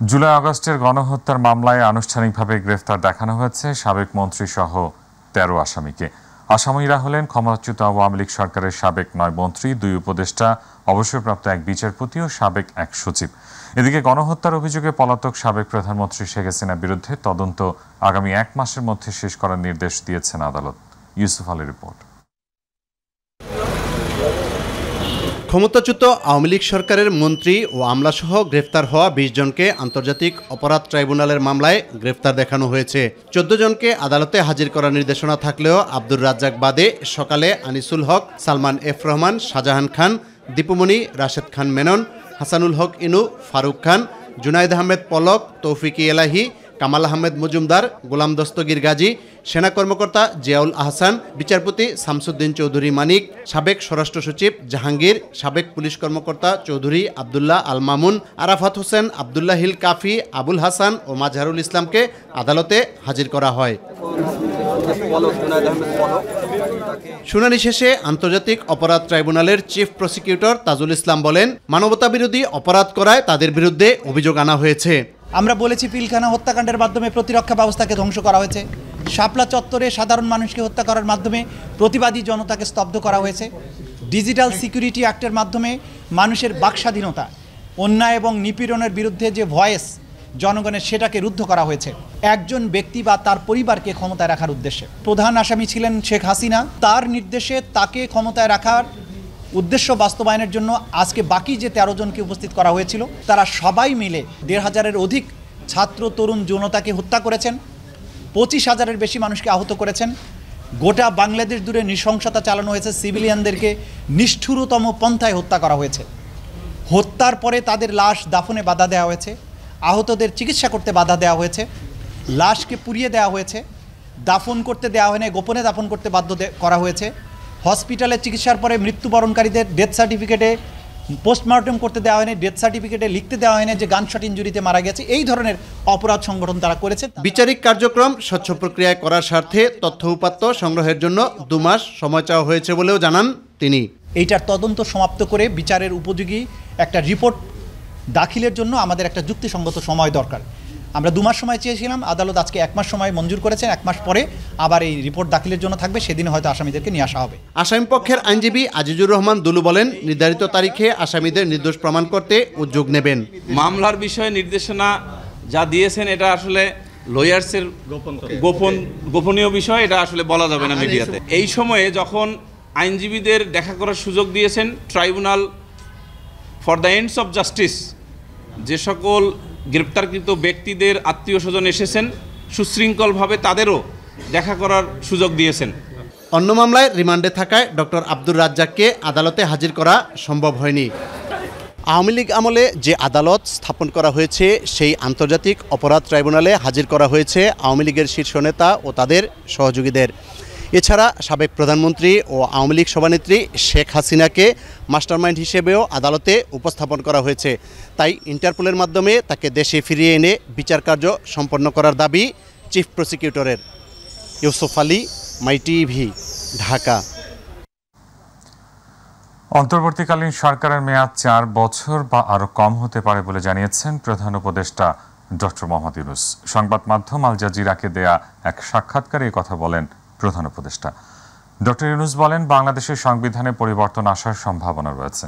জুলাই আগস্টের গণহত্যার মামলায় আনুষ্ঠানিকভাবে গ্রেফতার দেখানো হয়েছে সাবেক মন্ত্রী সহ ১৩ আসামিকে। আসামিরা হলেন ক্ষমতাচ্যুত আওয়ামী লীগ সরকারের সাবেক ৯ মন্ত্রী, ২ উপদেষ্টা, অবসরপ্রাপ্ত এক বিচারপতি ও সাবেক এক সচিব। এদিকে গণহত্যার অভিযোগে পলাতক সাবেক প্রধানমন্ত্রী শেখ হাসিনার বিরুদ্ধে তদন্ত আগামী ১ মাসের মধ্যে শেষ করার নির্দেশ দিয়েছেন আদালত। ইউসুফ আলীর রিপোর্ট। ক্ষমতাচ্যুত আওয়ামী লীগ সরকারের মন্ত্রী ও আমলাসহ গ্রেফতার হওয়া ২০ জনকে আন্তর্জাতিক অপরাধ ট্রাইব্যুনালের মামলায় গ্রেফতার দেখানো হয়েছে। ১৪ জনকে আদালতে হাজির করার নির্দেশনা থাকলেও আব্দুর রাজ্জাক বাদে সকালে আনিসুল হক, সালমান এফ রহমান, শাহজাহান খান, দীপুমণি, রাশেদ খান মেনন, হাসানুল হক ইনু, ফারুক খান, জুনাইদ আহমেদ পলক, তৌফিকি এলাহি, কামাল আহমেদ মজুমদার, গোলাম দস্তগীর গাজী, সেনা কর্মকর্তা জিয়াউল আহসান, বিচারপতি শামসুদ্দিন চৌধুরী মানিক, সাবেক স্বরাষ্ট্র সচিব জাহাঙ্গীর, সাবেক পুলিশ কর্মকর্তা চৌধুরী আবদুল্লাহ আল মামুন, আরাফাত হোসেন, আবদুল্লাহ হিল কাফি, আবুল হাসান ও মাজহারুল ইসলামকে আদালতে হাজির করা হয়। শুনানি শেষে আন্তর্জাতিক অপরাধ ট্রাইব্যুনালের চিফ প্রসিকিউটর তাজুল ইসলাম বলেন, মানবতাবিরোধী অপরাধ করায় তাদের বিরুদ্ধে অভিযোগ আনা হয়েছে। আমরা বলেছি পিলখানা হত্যাকাণ্ডের মাধ্যমে প্রতিরক্ষা ব্যবস্থাকে ধ্বংস করা হয়েছে, শাপলা চত্বরে সাধারণ মানুষকে হত্যা করার মাধ্যমে প্রতিবাদী জনতাকে স্তব্ধ করা হয়েছে, ডিজিটাল সিকিউরিটি অ্যাক্টের মাধ্যমে মানুষের বাকস্বাধীনতা, অন্যায় এবং নিপীড়নের বিরুদ্ধে যে ভয়েস জনগণের সেটাকে রুদ্ধ করা হয়েছে একজন ব্যক্তি বা তার পরিবারকে ক্ষমতায় রাখার উদ্দেশ্যে। প্রধান আসামি ছিলেন শেখ হাসিনা, তার নির্দেশে তাকে ক্ষমতায় রাখার উদ্দেশ্য বাস্তবায়নের জন্য আজকে বাকি যে ১৩ জনকে উপস্থিত করা হয়েছিল তারা সবাই মিলে ১৫০০-এর অধিক ছাত্র তরুণ জনতাকে হত্যা করেছেন, ২৫,০০০-এর বেশি মানুষকে আহত করেছেন। গোটা বাংলাদেশ জুড়ে নৃশংসতা চালানো হয়েছে, সিভিলিয়ানদেরকে নিষ্ঠুরতম পন্থায় হত্যা করা হয়েছে। হত্যার পরে তাদের লাশ দাফনে বাধা দেওয়া হয়েছে, আহতদের চিকিৎসা করতে বাধা দেওয়া হয়েছে, লাশকে পুড়িয়ে দেওয়া হয়েছে, দাফন করতে দেওয়া হয়নি, গোপনে দাফন করতে বাধ্য করা হয়েছে। হসপিটালে চিকিৎসার পরে মৃত্যুবরণকারীদের ডেথ সার্টিফিকেটে পোস্টমর্টম করতে দেওয়া হয়নি, ডেথ সার্টিফিকেটে লিখতে দেওয়া হয়নি যে গানশট ইনজুরিতে মারা গেছে। এই ধরনের অপরাধ সংগঠন তারা করেছে। বিচারিক কার্যক্রম স্বচ্ছ প্রক্রিয়ায় করার স্বার্থে তথ্য উপাত্ত সংগ্রহের জন্য ২ মাস সময় চাওয়া হয়েছে বলেও জানান তিনি। এইটার তদন্ত সমাপ্ত করে বিচারের উপযোগী একটা রিপোর্ট দাখিলের জন্য আমাদের একটা যুক্তিসঙ্গত সময় দরকার। আমরা ২ মাস সময় চেয়েছিলাম, আদালত আজকে ১ মাস সময় মঞ্জুর করেছেন। ১ মাস পরে আবার এই রিপোর্ট দাখিলের জন্য থাকবে, সেদিন হয়তো আসামিদেরকে নিয়ে আসা হবে। আসামি পক্ষের আইনজীবী আজিজুর রহমান দুলু বলেন, নির্ধারিত তারিখে আসামিদের নির্দোষ প্রমাণ করতে উদ্যোগ নেবেন। মামলার বিষয়ে নির্দেশনা যা দিয়েছেন এটা আসলে লয়ার্সের গোপনীয় বিষয়, এটা আসলে বলা যাবে না মিডিয়াতে। এই সময়ে যখন আইনজীবীদের দেখা করার সুযোগ দিয়েছেন tribunal for the ends of justice, যে সকল গ্রেপ্তারকৃত ব্যক্তিদের আত্মীয় স্বজন এসেছেন সুশৃঙ্খলভাবে তাদেরও দেখা করার সুযোগ দিয়েছেন। অন্য মামলায় রিমান্ডে থাকায় ডক্টর আব্দুর রাজ্জাককে আদালতে হাজির করা সম্ভব হয়নি। আওয়ামী লীগ আমলে যে আদালত স্থাপন করা হয়েছে সেই আন্তর্জাতিক অপরাধ ট্রাইব্যুনালে হাজির করা হয়েছে আওয়ামী লীগের শীর্ষ নেতা ও তাদের সহযোগীদের। এছাড়া সাবেক প্রধানমন্ত্রী ও আওয়ামী লীগ সভানেত্রী শেখ হাসিনাকে মাস্টারমাইন্ড হিসেবেও আদালতে উপস্থাপন করা হয়েছে। তাই ইন্টারপোলের মাধ্যমে তাকে দেশে ফিরিয়ে এনে বিচার কার্য সম্পন্ন করার দাবি চিফ প্রসিকিউটরের। ইউসুফ আলী, মাই টিভি, ঢাকা। অন্তর্বর্তীকালীন সরকারের মেয়াদ ৪ বছর বা আরও কম হতে পারে বলে জানিয়েছেন প্রধান উপদেষ্টা ডক্টর মোহাম্মদ ইউনূস। সংবাদ মাধ্যম আল জাজিরাকে দেয়া এক সাক্ষাৎকারে এই কথা বলেন প্রধান উপদেষ্টা। ডক্টর ইউনূস বলেন, বাংলাদেশের সংবিধানে পরিবর্তন আসার সম্ভাবনা রয়েছে।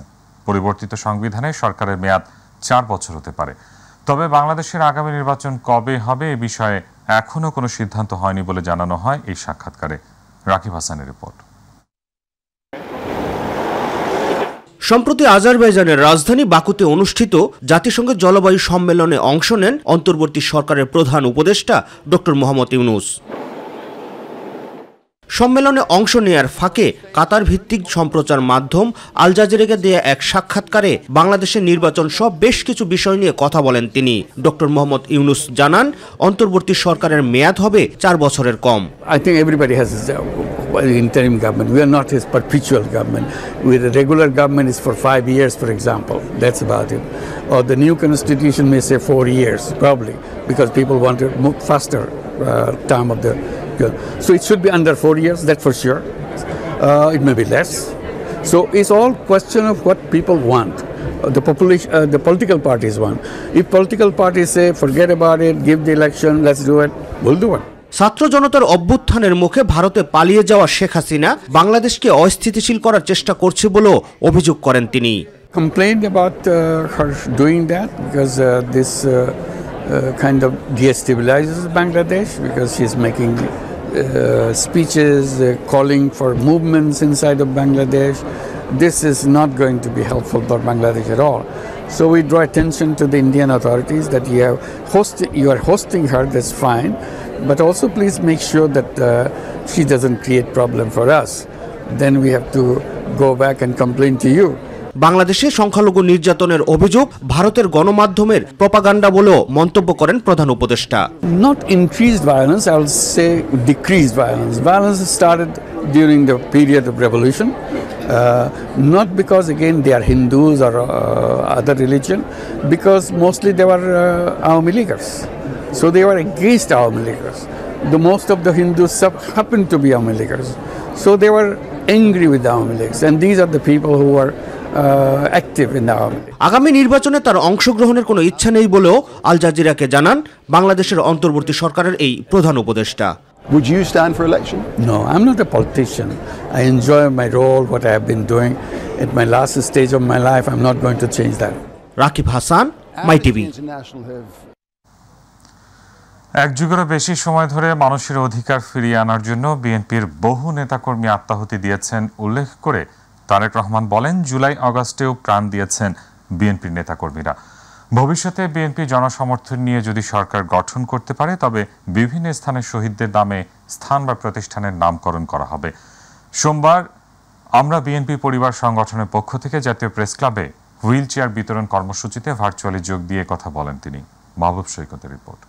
পরিবর্তিত সংবিধানে সরকারের মেয়াদ ৪ বছর হতে পারে। তবে বাংলাদেশের আগামী নির্বাচন কবে হবে এ বিষয়ে এখনও কোনো সিদ্ধান্ত হয়নি বলে জানানো হয় এই সাক্ষাৎকারে। রাকিব হাসানের রিপোর্ট। সম্প্রতি আজারবাইজানের রাজধানী বাকুতে অনুষ্ঠিত জাতিসংঘের জলবায়ু সম্মেলনে অংশ নেন অন্তর্বর্তী সরকারের প্রধান উপদেষ্টা ডক্টর মোহাম্মদ ইউনূস। সম্মেলনে অংশ নেয়ার ফাঁকে কাতার ভিত্তিক সম্প্রচার মাধ্যম আল জাজিরাকে দেয়া এক সাক্ষাৎকারে বাংলাদেশের নির্বাচন সহ বেশ কিছু বিষয় নিয়ে কথা বলেন তিনি। ডক্টর মোহাম্মদ ইউনূস জানান, অন্তর্বর্তী সরকারের মেয়াদ হবে ৪ বছরের কম। I think everybody has interim government. We are not his perpetual government. With a regular government is for 5 years, for example. That's about it. Or the new constitution may say 4 years, probably, because people want to move faster term of the. So it should be under 4 years, that's for sure. It may be less. So it's all question of what people want. The population, the political parties want. If political parties say, forget about it, give the election, let's do it, we'll do it. ছাত্র জনতার অভ্যুত্থানের মুখে ভারতে পালিয়ে যাওয়া শেখ হাসিনা বাংলাদেশকে অস্থিতিশীল করার চেষ্টা করছে বলেও অভিযোগ করেন তিনি। Complained about her doing that because this kind of destabilizes Bangladesh because she's making speeches calling for movements inside of Bangladesh. This is not going to be helpful for Bangladesh at all. So we draw attention to the Indian authorities that you are hosting her, that's fine, but also please make sure that she doesn't create problem for us. Then we have to go back and complain to you. বাংলাদেশে সংখ্যালঘু নির্যাতনের অভিযোগ ভারতের গণমাধ্যমের propaganda বলেও মন্তব্য করেন প্রধান উপদেষ্টা। Not increased violence, I will say decreased violence. Violence started during the period of revolution, not because again they are Hindus or other religion, because mostly they were Awami Leaguers. So they were against Awami Leaguers. The most of the Hindus happened to be Awami Leaguers. So they were angry with the Awami Leaguers, and these are the people who were active in the Awami League. আগামী নির্বাচনে তার অংশগ্রহণের কোনো ইচ্ছা নেই বলেও আল জাজিরাকে জানান বাংলাদেশের অন্তর্বর্তী সরকারের এই প্রধান উপদেষ্টা। Would you stand for election? No, I'm not a politician. I enjoy my role, what I have been doing. At my last stage of my life, I'm not going to change that. Rakib Hasan, my TV. এক যুগেরও বেশি সময় ধরে মানুষের অধিকার ফিরিয়ে আনার জন্য বিএনপির বহু নেতাকর্মী আত্মাহুতি দিয়েছেন উল্লেখ করে তারেক রহমান বলেন, জুলাই আগস্টেও প্রাণ দিয়েছেন বিএনপির নেতাকর্মীরা। ভবিষ্যতে বিএনপি জনসমর্থন নিয়ে যদি সরকার গঠন করতে পারে তবে বিভিন্ন স্থানে শহীদদের নামে স্থান বা প্রতিষ্ঠানের নামকরণ করা হবে। সোমবার আমরা বিএনপি পরিবার সংগঠনের পক্ষ থেকে জাতীয় প্রেস ক্লাবে হুইল চেয়ার বিতরণ কর্মসূচিতে ভার্চুয়ালি যোগ দিয়ে কথা বলেন তিনি। মাহবুব সৈকতের রিপোর্ট।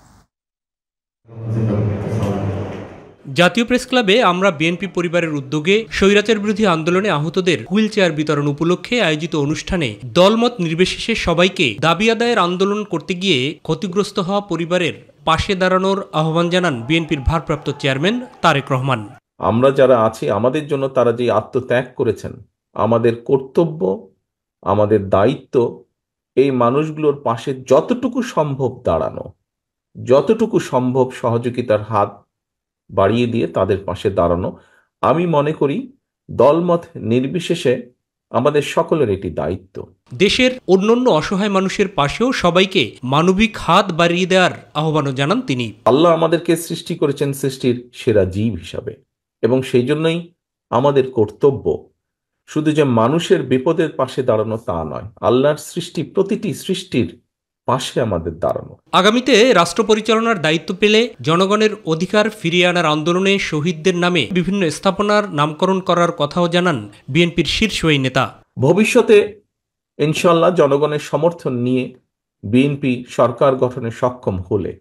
জাতীয় প্রেস ক্লাবে আমরা বিএনপি পরিবারের উদ্যোগে স্বৈরাচার বিরোধী আন্দোলনে আহতদের হুইল চেয়ার বিতরণ উপলক্ষে আয়োজিত অনুষ্ঠানে দলমত নির্বিশেষে সবাইকে দাবি আদায়ের আন্দোলন করতে গিয়ে ক্ষতিগ্রস্ত হওয়া পরিবারের পাশে দাঁড়ানোর আহ্বান জানান বিএনপির ভারপ্রাপ্ত চেয়ারম্যান তারেক রহমান। আমরা যারা আছি আমাদের জন্য তারা যে আত্মত্যাগ করেছেন, আমাদের কর্তব্য, আমাদের দায়িত্ব এই মানুষগুলোর পাশে যতটুকু সম্ভব দাঁড়ানো, যতটুকু সম্ভব সহযোগিতার হাত বাড়িয়ে দিয়ে তাদের পাশে দাঁড়ানো। আমি মনে করি দলমত নির্বিশেষে আমাদের সকলের এটি দায়িত্ব। দেশের অন্যান্য অসহায় মানুষের পাশেও সবাইকে মানবিক হাত বাড়িয়ে দেওয়ার আহ্বানও জানান তিনি। আল্লাহ আমাদেরকে সৃষ্টি করেছেন সৃষ্টির সেরা জীব হিসাবে, এবং সেই জন্যই আমাদের কর্তব্য শুধু যে মানুষের বিপদের পাশে দাঁড়ানো তা নয়, আল্লাহর সৃষ্টি প্রতিটি সৃষ্টির পাশে আমাদের দাঁড়ানো। আগামীতে রাষ্ট্র পরিচালনার দায়িত্ব পেলে জনগণের অধিকার ফিরিয়ে আনার আন্দোলনে শহীদদের নামে বিভিন্ন স্থাপনার নামকরণ করার কথাও জানান বিএনপির শীর্ষ এই নেতা। ভবিষ্যতে ইনশাল্লাহ জনগণের সমর্থন নিয়ে বিএনপি সরকার গঠনে সক্ষম হলে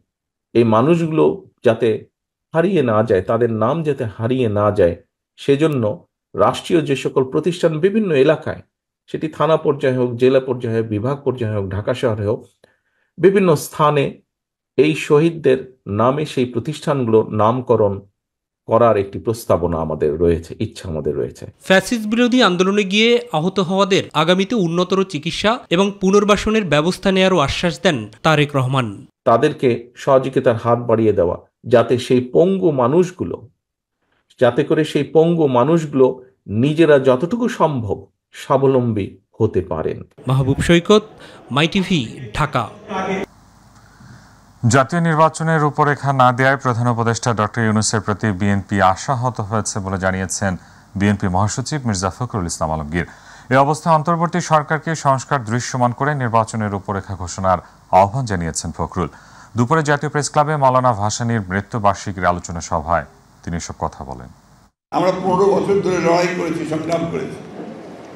এই মানুষগুলো যাতে হারিয়ে না যায়, তাদের নাম যাতে হারিয়ে না যায়, সেজন্য রাষ্ট্রীয় যে সকল প্রতিষ্ঠান বিভিন্ন এলাকায়, সেটি থানা পর্যায়ে হোক, জেলা পর্যায়ে হোক, বিভাগ পর্যায়ে হোক, ঢাকা শহরে হোক, বিভিন্ন স্থানে এই শহীদদের নামে সেই প্রতিষ্ঠানগুলো নামকরণ করার একটি প্রস্তাবনা আমাদের রয়েছে, ইচ্ছা আমাদের রয়েছে। ফ্যাসিস্ট বিরোধী আন্দোলনে গিয়ে আহত হওয়াদের আগামীতে উন্নতর চিকিৎসা এবং পুনর্বাসনের ব্যবস্থা নেওয়ারও আশ্বাস দেন তারেক রহমান। তাদেরকে সহযোগিতার হাত বাড়িয়ে দেওয়া, যাতে সেই পঙ্গু মানুষগুলো নিজেরা যতটুকু সম্ভব স্বাবলম্বী হতে পারেন। মাহবুব সৈকত, মাই টিভি, ঢাকা। জাতীয় নির্বাচনের রূপরেখা না দেওয়ায় প্রধান উপদেষ্টা ডক্টর ইউনূসের প্রতি বিএনপি আশাহত হয়েছে বলে জানিয়েছেন বিএনপি মহাসচিব মির্জা ফখরুল ইসলাম আলমগীর। এই অবস্থায় অন্তর্বর্তী সরকারকে সংস্কার দৃশ্যমান করে নির্বাচনের রূপরেখা ঘোষণার আহ্বান জানিয়েছেন ফখরুল। দুপুরে জাতীয় প্রেস ক্লাবে মাওলানা ভাসানীর মৃত্যুবার্ষিকীর আলোচনা সভায় তিনি এসব কথা বলেন। আমরা 15 বছর ধরে লড়াই করেছি, সংগ্রাম করেছি,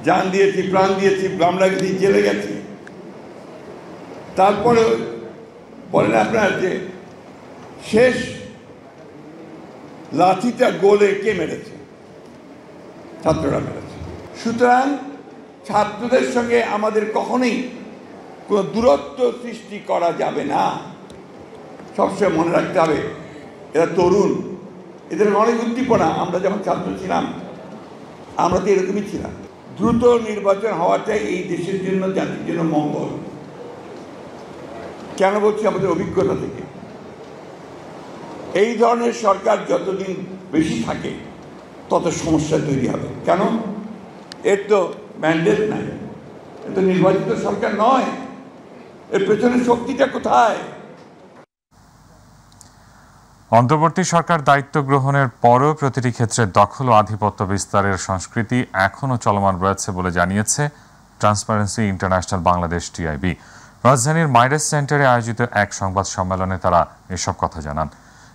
জান দিয়েছি, প্রাণ দিয়েছি, মামলা গেছি, জেলে গেছি। তারপরে বলেন আপনার যে শেষ লাঠিটা গোলে কে মেরেছে? ছাত্ররা মেরেছে। সুতরাং ছাত্রদের সঙ্গে আমাদের কখনোই কোনো দূরত্ব সৃষ্টি করা যাবে না। সবসময় মনে রাখতে হবে এরা তরুণ, এদের অনেক উদ্দীপনা। আমরা যখন ছাত্র ছিলাম আমরা তো এরকমই ছিলাম। দ্রুত নির্বাচন হওয়াটাই এই দেশের জন্য, জাতির জন্য মঙ্গল। কেন বলছি? আমাদের অভিজ্ঞতা থেকে এই ধরনের সরকার যতদিন বেশি থাকে তত সমস্যা তৈরি হবে। কেন? এর তো ম্যান্ডেট নাই, এর তো নির্বাচিত সরকার নয়। এর পেছনে শক্তিটা কোথায়? অন্তর্বর্তী সরকার দায়িত্ব গ্রহণের পরও প্রতিটি ক্ষেত্রে দখল ও আধিপত্য বিস্তারের সংস্কৃতি এখনও চলমান রয়েছে বলে জানিয়েছে ট্রান্সপারেন্সি ইন্টারন্যাশনাল বাংলাদেশ টিআইবি। রাজধানীর মাইরেস সেন্টারে আয়োজিত এক সংবাদ সম্মেলনে তারা এসব কথা জানান।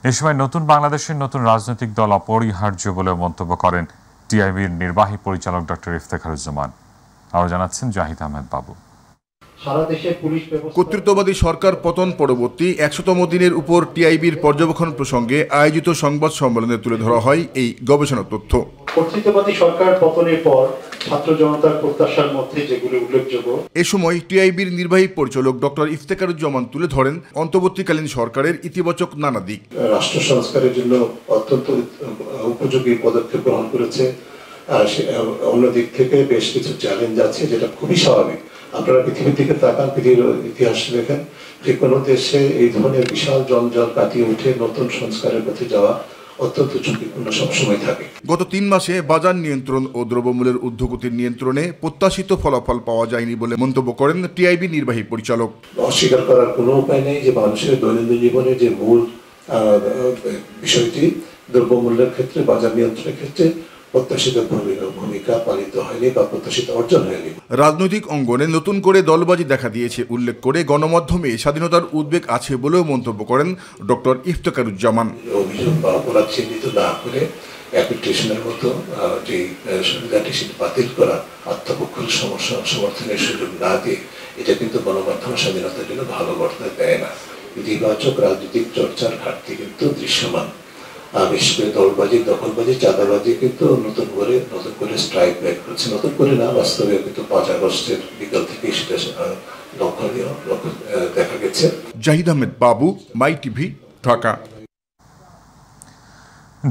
এ সময় নতুন বাংলাদেশের নতুন রাজনৈতিক দল অপরিহার্য বলে মন্তব্য করেন টিআইবির নির্বাহী পরিচালক ডক্টর ইফতেখারুজ্জামান। আরও জানাচ্ছেন জাহিদ আহমেদ বাবু। কর্তৃত্ববাদী সরকার পতন পরবর্তী ১০০তম দিনের উপর টিআইবির পর্যবেক্ষণ প্রসঙ্গে আয়োজিত সংবাদ সম্মেলনে তুলে ধরা হয় এই গবেষণা তথ্য। কর্তৃত্ববাদী সরকার পতনের পর ছাত্র জনতার প্রত্যাশার মধ্যে যেগুলো উল্লেখযোগ্য। এ সময় টিআইবির নির্বাহী পরিচালক ডক্টর ইফতেখারুজ্জামান তুলে ধরেন অন্তর্বর্তীকালীন সরকারের ইতিবাচক নানা দিক। রাষ্ট্র সংস্কারের জন্য অত্যন্ত উপযোগী পদক্ষেপ গ্রহণ করেছে। অন্য দিক থেকে বেশ কিছু চ্যালেঞ্জ আছে, যেটা খুবই স্বাভাবিক। আপনারা পৃথিবীর দিকে তাকান, পৃথিবীর ইতিহাস দেখেন, যে কোনো দেশে এই ধরনের বিশাল জঞ্জাল কাটিয়ে উঠে নতুন সংস্কারের পথে যাওয়া অত্যন্ত ঝুঁকিপূর্ণ সবসময় থাকে। গত ৩ মাসে বাজার নিয়ন্ত্রণ ও দ্রব্যমূল্যের ঊর্ধ্বগতির নিয়ন্ত্রণে প্রত্যাশিত ফলাফল পাওয়া যায়নি বলে মন্তব্য করেন টিআইবি নির্বাহী পরিচালক। অস্বীকার করার কোনো উপায় নেই যে মানুষের দৈনন্দিন জীবনে যে মূল বিষয়টি দ্রব্যমূল্যের ক্ষেত্রে, বাজার নিয়ন্ত্রণের ক্ষেত্রে প্রত্যাশিত ভূমিকা পালিত হয়নি বা প্রত্যাশিত অর্জন হয়নি। রাজনৈতিক অঙ্গনে নতুন করে দলবাজি দেখা দিয়েছে উল্লেখ করে গণমাধ্যমে স্বাধীনতার উদ্বেগ আছে বলেও মন্তব্য করেন ডক্টর ইফতেখারুজ্জামান। অভিযোগ বা অপরাধ চিহ্নিত না করে অ্যাপ্লিকেশনের মতো যে সুবিধাটি সেটি বাতিল করা, আত্মপক্ষের সমর্থনের সুযোগ না দিয়ে, এটা কিন্তু গণমাধ্যম স্বাধীনতার জন্য ভালো বার্তা দেয় না। ইতিবাচক রাজনৈতিক চর্চার ঘাটতি কিন্তু দৃশ্যমান। বিশেষ করে দলবাজি, দখলবাজি, চাঁদাবাজি কিন্তু নতুন করে স্ট্রাইক ব্যাক করছে। নতুন করে না, বাস্তবে কিন্তু ৫ আগস্টের বিকাল থেকে সেটা লক্ষণীয় দেখা গেছে। জাহিদ আহমেদ বাবু, মাই টিভি, ঢাকা।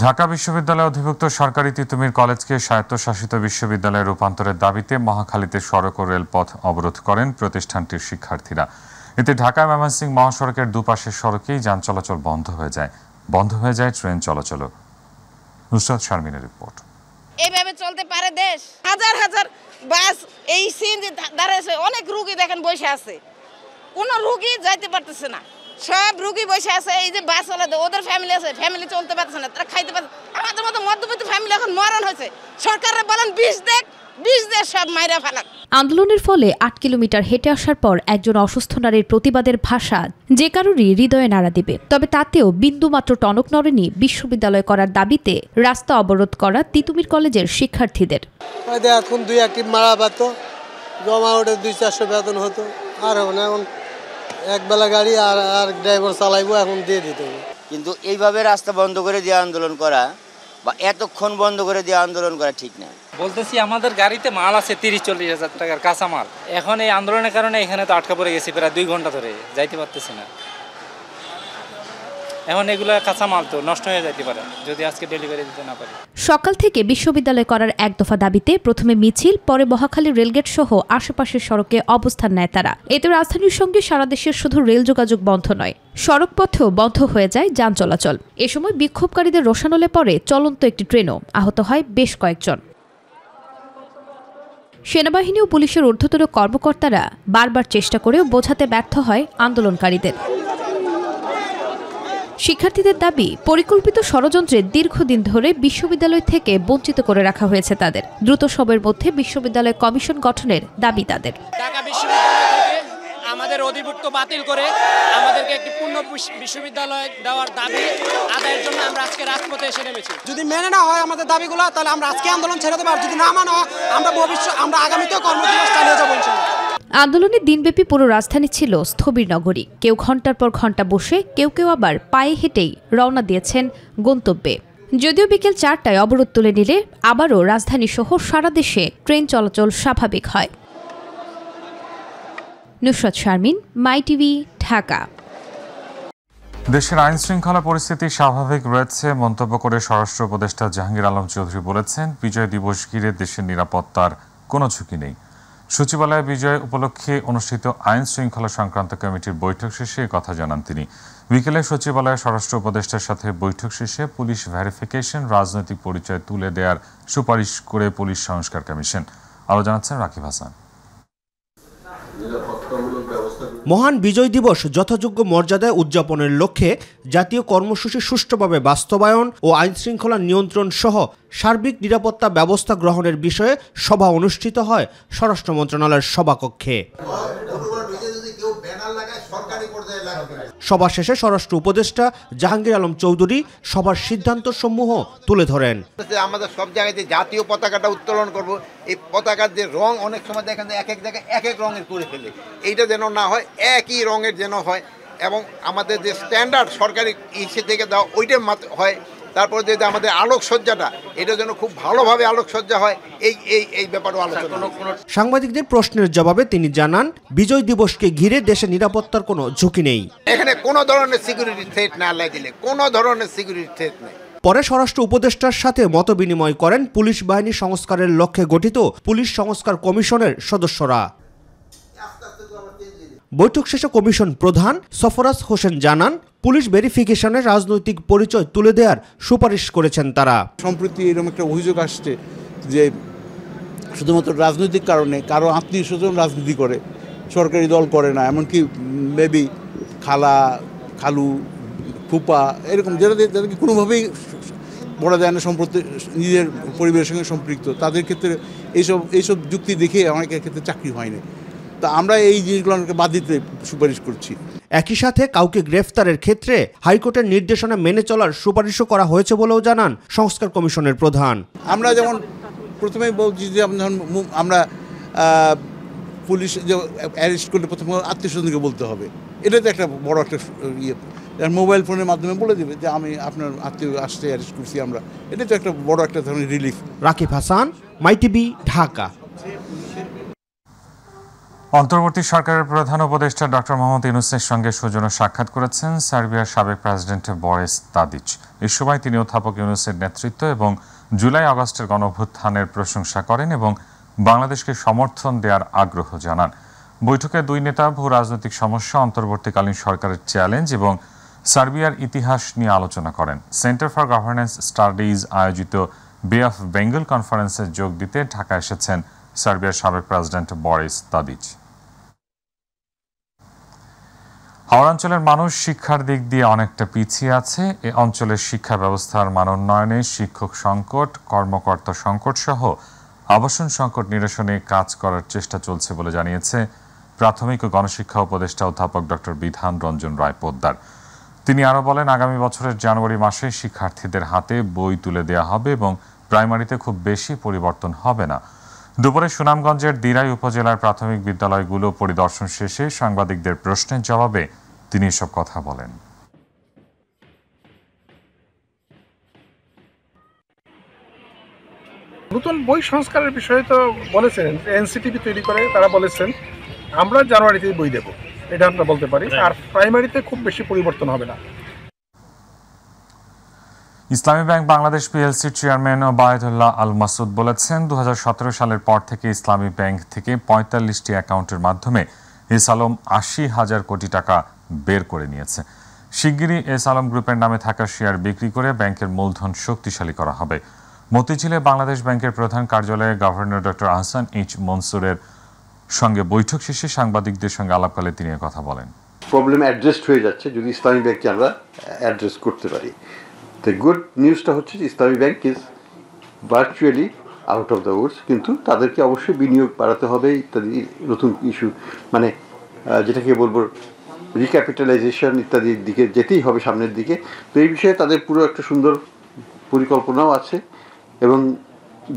ঢাকা বিশ্ববিদ্যালয়ে অধিভুক্ত সরকারি তিতুমির কলেজকে স্বায়ত্তশাসিত বিশ্ববিদ্যালয়ে রূপান্তরের দাবিতে মহাখালীতে সড়ক ও রেলপথ অবরোধ করেন প্রতিষ্ঠানটির শিক্ষার্থীরা। এতে ঢাকা ময়মনসিংহ মহাসড়কের দুপাশের সড়কেই যান চলাচল বন্ধ হয়ে যায় ট্রেন চলাচল। নুসরাত শারমিনের রিপোর্ট। এইভাবে চলতে পারে দেশ? হাজার হাজার বাস এই সিএনজি দাঁড়াচ্ছে, অনেক রুগী দেখেন বসে আছে, কোনো রুগী যাইতে পারতেছে না, সব রুগী বসে আছে। এই যে বাস চলে, ওদের ফ্যামিলি আছে, ফ্যামিলি চলতে পারছে না, তারা খাইতে পারছে। আমাদের মতো মধ্যবিত্ত ফ্যামিলি এখন মরণ হয়েছে। সরকারে বলেন বিষ দেখ সব মাইরা ফেলাক। আন্দোলনের ফলে ৮ কিলোমিটার হেঁটে আসার পর একজন অসুস্থ নারীর প্রতিবাদের ভাষা যে কারোরই হৃদয়ে নাড়া দিবে। তবে তাতেও বিন্দুমাত্র টনক নড়েনি বিশ্ববিদ্যালয় করার দাবিতে রাস্তা অবরোধ করা তিতুমির কলেজের শিক্ষার্থীদের। এখন ২-১ মারা পাতো, জমা ওঠে ২-৪০০ বেতন হতো, আর এখন একবেলা গাড়ি আর ড্রাইভার চালাইবো, এখন দিয়ে দিতে হবে। কিন্তু এইভাবে রাস্তা বন্ধ করে দিয়ে আন্দোলন করা বা এতক্ষণ বন্ধ করে দিয়ে আন্দোলন করা ঠিক না। বলতেছি আমাদের গাড়িতে মাল আছে ৩০-৪০ হাজার টাকার কাঁচা মাল। এখন এই আন্দোলনের কারণে এখানে তো আটকা পড়ে গেছি, প্রায় ২ ঘন্টা ধরে যাইতে পারতেছি না। এখন এগুলো কাঁচা মাল তো নষ্ট হয়ে যেতে পারে যদি আজকে ডেলিভারি দিতে না পারি। সকাল থেকে বিশ্ববিদ্যালয় করার এক দফা দাবিতে প্রথমে মিছিল, পরে মহাখালী রেলগেট সহ আশেপাশের সড়কে অবস্থান নেয় তারা। এতে রাজধানীর সঙ্গে সারা দেশের শুধু রেল যোগাযোগ বন্ধ নয়, সড়ক পথেও বন্ধ হয়ে যায় যান চলাচল। এ সময় বিক্ষোভকারীদের রোষানলে পড়ে চলন্ত একটি ট্রেনও, আহত হয় বেশ কয়েকজন। সেনাবাহিনী ও পুলিশের ঊর্ধ্বতন কর্মকর্তারা বারবার চেষ্টা করেও বোঝাতে ব্যর্থ হয় আন্দোলনকারীদের। শিক্ষার্থীদের দাবি, পরিকল্পিত ষড়যন্ত্রে দীর্ঘদিন ধরে বিশ্ববিদ্যালয় থেকে বঞ্চিত করে রাখা হয়েছে তাদের। দ্রুত সময়ের মধ্যে বিশ্ববিদ্যালয় কমিশন গঠনের দাবি তাদের। ঢাকা বিশ্ববিদ্যালয় থেকে আমাদের অধিভুক্ত বাতিল করে আমাদেরকে একটি পূর্ণ বিশ্ববিদ্যালয় দেওয়ার দাবি আদায়ের জন্য আমরা আজকে রাজপথে এসে নেমেছি। যদি মেনে না হয় আমাদের দাবিগুলো, তাহলে আমরা আজকে আন্দোলন ছেড়ে দেবো, আর যদি না মানা হয় আমরা আগামীতেও কর্মদিবস চালিয়ে যাবো ইনশাআল্লাহ। আন্দোলনের দিনব্যাপী পুরো রাজধানী ছিল স্থবির নগরী। কেউ ঘন্টার পর ঘন্টা বসে, কেউ আবার পায়ে হেঁটেই রওনা দিয়েছেন গন্তব্যে। যদিও বিকেল ৪টায় অবরোধ তুলে নিলে আবারও রাজধানী সহ সারা দেশে ট্রেন চলাচল স্বাভাবিক হয়। নুসরাত শারমিন, মাই টিভি, ঢাকা। দেশের আইন শৃঙ্খলা পরিস্থিতি স্বাভাবিক রয়েছে মন্তব্য করে স্বরাষ্ট্র উপদেষ্টা জাহাঙ্গীর আলম চৌধুরী বলেছেন, বিজয় দিবস ঘিরে দেশের নিরাপত্তার কোনো ঝুঁকি নেই। সচিবালয় বিজয় উপলক্ষে অনুষ্ঠিত আইন শৃঙ্খলা সংক্রান্ত কমিটির বৈঠক শেষে কথা জানান তিনি। বিকেলে সচিবালয়ে স্বরাষ্ট্র উপদেষ্টার সাথে বৈঠক শেষে পুলিশ ভেরিফিকেশন, রাজনৈতিক পরিচয় তুলে দেওয়ার সুপারিশ করে পুলিশ সংস্কার কমিশন। আরও জানাচ্ছেন রাকিব হাসান। মহান বিজয় দিবস যথাযোগ্য মর্যাদায় উদযাপনের লক্ষ্যে জাতীয় কর্মসূচি সুষ্ঠুভাবে বাস্তবায়ন ও আইনশৃঙ্খলা নিয়ন্ত্রণ সহ সার্বিক নিরাপত্তা ব্যবস্থা গ্রহণের বিষয়ে সভা অনুষ্ঠিত হয় স্বরাষ্ট্র মন্ত্রণালয়ের সভাকক্ষে। সভা শেষে স্বরাষ্ট্র উপদেষ্টা জাহাঙ্গীর আলম চৌধুরী সভার সিদ্ধান্তসমূহ তুলে ধরেন। আমাদের সব জায়গায় যে জাতীয় পতাকাটা উত্তোলন করব, এই পতাকার যে রং অনেক সময় দেখেন এক এক জায়গায় এক এক রঙের করে ফেলে, এইটা যেন না হয়, একই রঙের যেন হয়, এবং আমাদের যে স্ট্যান্ডার্ড সরকারি ইসে থেকে দেওয়া ওইটার হয়। তারপরে যে আমাদের আলোকসজ্জাটা, এটা যেন খুব ভালোভাবে আলোকসজ্জা হয়, এই ব্যাপারও আলোচনা। সাংবাদিকদের প্রশ্নের জবাবে তিনি জানান, বিজয় দিবসকে ঘিরে দেশে নিরাপত্তার কোনো ঝুঁকি নেই। এখানে কোনো ধরনের সিকিউরিটি থ্রেট না দিলে কোনো ধরনের সিকিউরিটি থ্রেট নেই। পরে স্বরাষ্ট্র উপদেষ্টার সাথে মতবিনিময় করেন পুলিশ বাহিনী সংস্কারের লক্ষ্যে গঠিত পুলিশ সংস্কার কমিশনের সদস্যরা। বৈঠক শেষে কমিশন প্রধান সফরাজ হোসেন জানান, পুলিশ ভেরিফিকেশনে রাজনৈতিক পরিচয় তুলে দেওয়ার সুপারিশ করেছেন তারা। সম্প্রতি এরকম একটা অভিযোগ আসছে যে শুধুমাত্র রাজনৈতিক কারণে কারো আত্মীয় স্বজন রাজনীতি করে, সরকারি দল করে না, এমনকি মেবি খালা, খালু, ফুপা, এরকম যাদেরকে কোনোভাবেই বলা যায় না সম্প্রতি নিজের পরিবারের সঙ্গে সম্পৃক্ত, তাদের ক্ষেত্রে এইসব যুক্তি দেখে অনেকের ক্ষেত্রে চাকরি হয়নি। তা আমরা এই জিনিসগুলোকে বাদ দিতে সুপারিশ করছি। একই সাথে কাউকে গ্রেফতারের ক্ষেত্রে হাইকোর্টের নির্দেশনা মেনে চলার সুপারিশও করা হয়েছে বলেও জানান সংস্কার কমিশনের প্রধান। আমরা যেমন প্রথমেই বলছি যে আমরা পুলিশ যে অ্যারেস্ট করলে প্রথমে আত্মীয় স্বজনকে বলতে হবে, এটা তো একটা বড় একটা ইয়ে, মোবাইল ফোনের মাধ্যমে বলে দেবে যে আমি আপনার আত্মীয় আসতে অ্যারেস্ট করছি আমরা, এটা তো একটা বড় একটা ধরনের রিলিফ। রাকিব হাসান, মাইটিভি, ঢাকা। অন্তর্বর্তী সরকারের প্রধান উপদেষ্টা ডক্টর মোহাম্মদ ইউনূসের সঙ্গে সৌজন্য সাক্ষাৎ করেছেন সার্বিয়ার সাবেক প্রেসিডেন্ট বরিস তাদিচ। এই সময় তিনি অধ্যাপক ইউনূসের নেতৃত্ব এবং জুলাই আগস্টের গণঅভ্যুত্থানের প্রশংসা করেন এবং বাংলাদেশকে সমর্থন দেওয়ার আগ্রহ জানান। বৈঠকে দুই নেতা ভূ রাজনৈতিক সমস্যা, অন্তর্বর্তীকালীন সরকারের চ্যালেঞ্জ এবং সার্বিয়ার ইতিহাস নিয়ে আলোচনা করেন। সেন্টার ফর গভর্নেন্স স্টাডিজ আয়োজিত বে অফ বেঙ্গল কনফারেন্সে যোগ দিতে ঢাকা এসেছেন সার্বিয়ার সাবেক প্রেসিডেন্ট বরিস তাদিচ। হাওড়াঞ্চলের মানুষ শিক্ষার দিক দিয়ে অনেকটা পিছিয়ে আছে। এ অঞ্চলের শিক্ষা ব্যবস্থার মানোন্নয়নে শিক্ষক সংকট, কর্মকর্তা সংকট সহ আবাসন সংকট নিরসনে কাজ করার চেষ্টা চলছে বলে জানিয়েছে প্রাথমিক ও গণশিক্ষা উপদেষ্টা অধ্যাপক ডক্টর বিধান রঞ্জন রায় পোদ্দার। তিনি আরও বলেন, আগামী বছরের জানুয়ারি মাসে শিক্ষার্থীদের হাতে বই তুলে দেওয়া হবে এবং প্রাইমারিতে খুব বেশি পরিবর্তন হবে না। দুপুরে সুনামগঞ্জের দিরাই উপজেলার প্রাথমিক বিদ্যালয়গুলো পরিদর্শন শেষে সাংবাদিকদের প্রশ্নের জবাবে তিনি এসব কথা বলেন। নতুন বই সংস্কারের বিষয়ে তো বলেছেন, এনসিটিভি তৈরি করে তারা বলেছেন আমরা জানুয়ারিতেই বই দেব, এটা আমরা বলতে পারি। আর প্রাইমারিতে খুব বেশি পরিবর্তন হবে না। ইসলামী ব্যাংক বাংলাদেশ পিএলসির চেয়ারম্যান ওবায়দুল্লাহ আল মাসুদ বলেছেন, 2017 সালের পর থেকে ইসলামী ব্যাংক থেকে 45টি অ্যাকাউন্টের মাধ্যমে এস আলম 80,000 কোটি টাকা বের করে নিয়েছে। শিগগিরই এস আলম গ্রুপের নামে থাকা শেয়ার বিক্রি করে ব্যাংকের মূলধন শক্তিশালী করা হবে। মতিঝিলে বাংলাদেশ ব্যাংকের প্রধান কার্যালয়ে গভর্নর ডক্টর আহসান এইচ মনসুরের সঙ্গে বৈঠক শেষে সাংবাদিকদের সঙ্গে আলাপকালে তিনি কথা বলেন। প্রবলেম অ্যাড্রেসড হয়ে যাচ্ছে যদি ইসলামী ব্যাংককে আমরা অ্যাড্রেস করতে পারি। দ্য গুড নিউজটা হচ্ছে যে Islami bank is virtually out of the woods, কিন্তু তাদেরকে অবশ্যই বিনিয়োগ বাড়াতে হবে ইত্যাদি নতুন ইস্যু, মানে যেটাকে বলবো রিক্যাপিটালাইজেশন ইত্যাদির দিকে যেতেই হবে সামনের দিকে। তো এই বিষয়ে তাদের পুরো একটা সুন্দর পরিকল্পনাও আছে এবং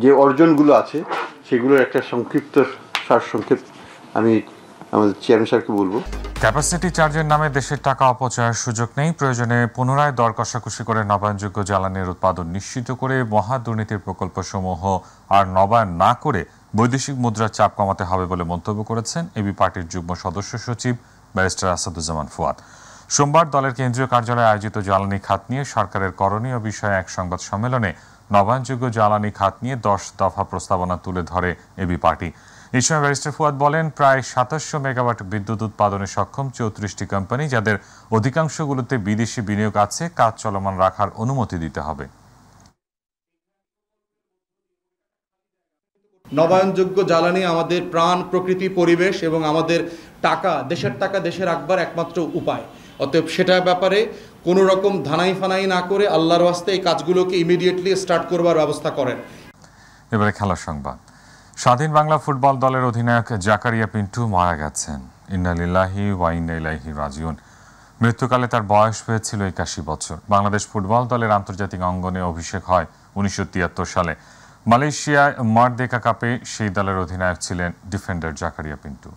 যে অর্জনগুলো আছে সেগুলোর একটা সংক্ষিপ্ত সারসংক্ষেপ আমি আমাদের চেয়ারম্যান সাহেবকে বলবো। ক্যাপাসিটি চার্জের নামে দেশের টাকা অপচয়ের সুযোগ নেই। প্রয়োজনে পুনরায় দর কষাকষি করে নবায়নযোগ্য জ্বালানির উৎপাদন নিশ্চিত করে মহা দুর্নীতির প্রকল্পসমূহ আর নবায়ন না করে বৈদেশিক মুদ্রার চাপ কমাতে হবে বলে মন্তব্য করেছেন এবি পার্টির যুগ্ম সদস্য সচিব ব্যারিস্টার আসাদুজ্জামান ফুয়াদ। সোমবার দলের কেন্দ্রীয় কার্যালয়ে আয়োজিত জ্বালানি খাত নিয়ে সরকারের করণীয় বিষয়ে এক সংবাদ সম্মেলনে নবায়নযোগ্য জ্বালানি খাত নিয়ে 10 দফা প্রস্তাবনা তুলে ধরে এবি পার্টি। এই সময় ব্যারিস্টার ফুয়াদ বলেন, প্রায় 2700 মেগাওয়াট বিদ্যুৎ উৎপাদনে সক্ষম 34টি কোম্পানি, যাদের অধিকাংশগুলোতে বিদেশি বিনিয়োগ আছে, কাজ চলমান রাখার অনুমতি দিতে হবে। নবায়নযোগ্য জ্বালানি আমাদের প্রাণ, প্রকৃতি, পরিবেশ এবং আমাদের টাকা, দেশের টাকা দেশে রাখবার একমাত্র উপায়। অতএব সেটার ব্যাপারে কোনো রকম ধানাই ফানাই না করে আল্লাহর ওয়াস্তে এই কাজগুলোকে ইমিডিয়েটলি স্টার্ট করবার ব্যবস্থা করেন। এবারে খেলার সংবাদ। স্বাধীন বাংলা ফুটবল দলের অধিনায়ক জাকারিয়া পিন্টু মারা গেছেন। ইন্না লিল্লাহি ওয়া ইন্না ইলাইহি রাজিউন। মৃত্যুকালে তার বয়স হয়েছিল 81 বছর। বাংলাদেশ ফুটবল দলের আন্তর্জাতিক অঙ্গনে অভিষেক হয় 1973 সালে। মালয়েশিয়ায় মারদেকা কাপে সেই দলের অধিনায়ক ছিলেন ডিফেন্ডার জাকারিয়া পিন্টু।